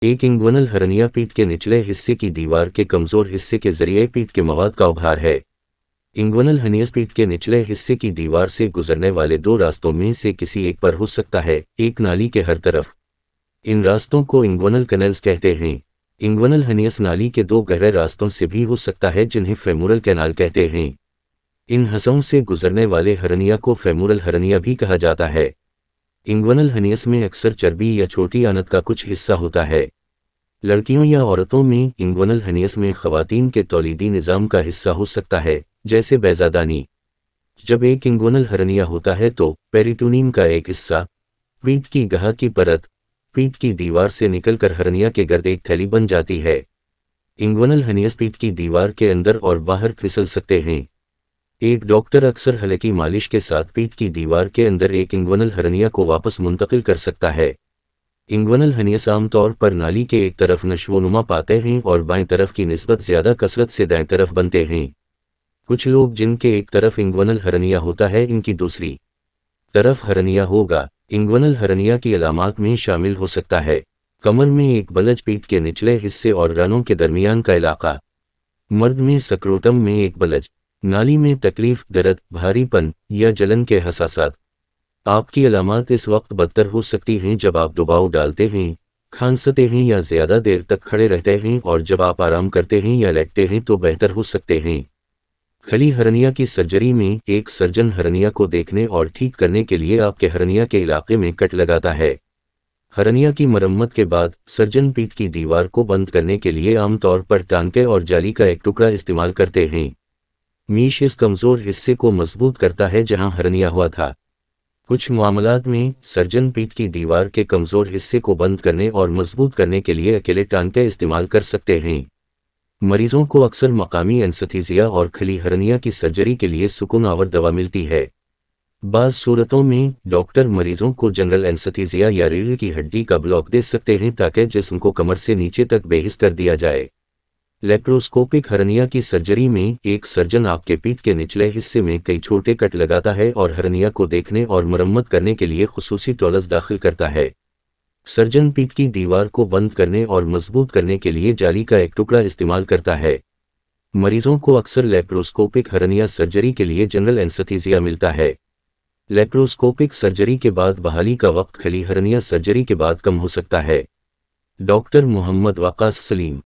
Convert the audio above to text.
एक इंग्वनल हर्निया पीठ के निचले हिस्से की दीवार के कमजोर हिस्से के जरिए पीठ के मवाद का उभार है। इंग्वनल हर्नियस पीठ के निचले हिस्से की दीवार से गुजरने वाले दो रास्तों में से किसी एक पर हो सकता है, एक नाली के हर तरफ। इन रास्तों को इंग्वनल कैनल्स कहते हैं। इंग्वनल हर्नियस नाली के दो गहरे रास्तों से भी हो सकता है, जिन्हें फेमोरल कैनाल कहते हैं। इन हसों से गुजरने वाले हर्निया को फेमोरल हर्निया भी कहा जाता है। इंग्वनल हर्नियस में अक्सर चर्बी या छोटी आनत का कुछ हिस्सा होता है। लड़कियों या औरतों में इंग्वनल हर्नियस में खवातीन के तौलीदी निज़ाम का हिस्सा हो सकता है, जैसे बैज़ादानी। जब एक इंग्वनल हर्निया होता है तो पेरिटोनियम का एक हिस्सा, पीठ की गहा की परत, पीठ की दीवार से निकलकर हर्निया के गर्द एक थैली बन जाती है। इंग्वनल हर्नियस पीठ की दीवार के अंदर और बाहर फिसल सकते हैं। एक डॉक्टर अक्सर हल्की मालिश के साथ पीठ की दीवार के अंदर एक इंग्वनल हर्निया को वापस मुंतकिल कर सकता है। इंग्वनल हर्नियस आमतौर पर नाली के एक तरफ नशोनुमा पाते हैं और बाएं तरफ की निस्बत ज़्यादा कसरत से दाएं तरफ बनते हैं। कुछ लोग जिनके एक तरफ इंग्वनल हर्निया होता है, इनकी दूसरी तरफ हर्निया होगा। इंग्वनल हर्निया की अलामात में शामिल हो सकता है कमर में एक बलज, पीठ के निचले हिस्से और रानों के दरमियान का इलाका। मर्द में सक्रोटम में एक बलज, नाली में तकलीफ, दर्द, भारीपन या जलन के हसासात। आपकी अलामात इस वक्त बदतर हो सकती हैं जब आप दबाव डालते हैं, खांसते हैं या ज़्यादा देर तक खड़े रहते हैं, और जब आप आराम करते हैं या लेटते हैं तो बेहतर हो सकते हैं। खली हर्निया की सर्जरी में एक सर्जन हर्निया को देखने और ठीक करने के लिए आपके हर्निया के इलाके में कट लगाता है। हर्निया की मरम्मत के बाद सर्जन पीठ की दीवार को बंद करने के लिए आमतौर पर टांके और जाली का एक टुकड़ा इस्तेमाल करते हैं। मीश इस कमज़ोर हिस्से को मजबूत करता है जहां हर्निया हुआ था। कुछ मामलात में सर्जन पीठ की दीवार के कमज़ोर हिस्से को बंद करने और मजबूत करने के लिए अकेले टांके इस्तेमाल कर सकते हैं। मरीजों को अक्सर मकामी एनेस्थीसिया और खली हर्निया की सर्जरी के लिए सुकून आवर दवा मिलती है। बाज़ सूरतों में डॉक्टर मरीजों को जनरल एनेस्थीसिया या रीढ़ की हड्डी का ब्लॉक दे सकते हैं ताकि जिस्म को कमर से नीचे तक बेहिस कर दिया जाए। लेप्रोस्कोपिक हर्निया की सर्जरी में एक सर्जन आपके पीठ के निचले हिस्से में कई छोटे कट लगाता है और हर्निया को देखने और मरम्मत करने के लिए खुसूसी टॉलस दाखिल करता है। सर्जन पीठ की दीवार को बंद करने और मजबूत करने के लिए जाली का एक टुकड़ा इस्तेमाल करता है। मरीजों को अक्सर लेप्रोस्कोपिक हर्निया सर्जरी के लिए जनरल एनेस्थीसिया मिलता है। लेप्रोस्कोपिक सर्जरी के बाद बहाली का वक्त खली हर्निया सर्जरी के बाद कम हो सकता है। डॉक्टर मोहम्मद वकास सलीम।